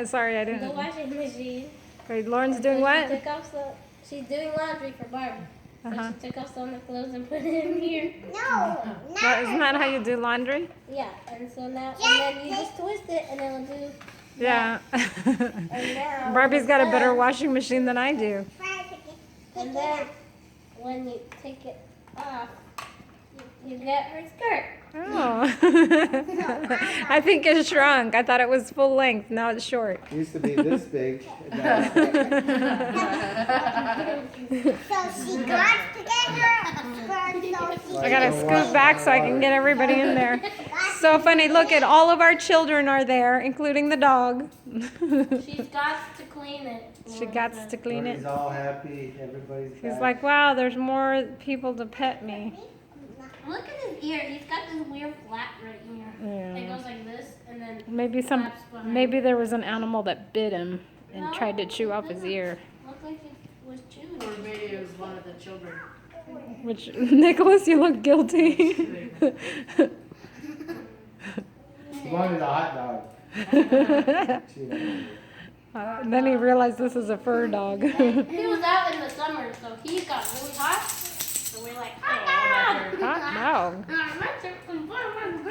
Sorry, I The didn't. washing machine. Wait, Lauren's doing She what? took off she's doing laundry for Barbie. So she took off some of the clothes and put it in here. No, Isn't that how you do laundry? Yeah, and so now, and then you just twist it and it'll do. Yeah. And now, Barbie's got a better done, washing machine than I do. And then when you take it off, you get her skirt. Oh. I think it shrunk. I thought it was full length. Now it's short. It used to be this big. So she got to get her skirt. So I gotta scoot back so I can get everybody in there. So funny. Look at all of our children are there, including the dog. She's got to clean it. She got to clean it. Everybody's all happy. Everybody's He's back. like, wow, there's more people to pet me. Look at his ear. He's got this weird flap right here. Yeah. It goes like this, and then Maybe there was an animal that bit him and No, tried to chew off it his ear. looked like it was chewed. Or maybe it was one of the children. Which, Nicholas, you look guilty. She wanted a hot dog. She wanted it. Then he realized this is a fur dog. He was out in the summer, so he got really hot. So we're like, hot dog! Hot dog. Let's have some fun.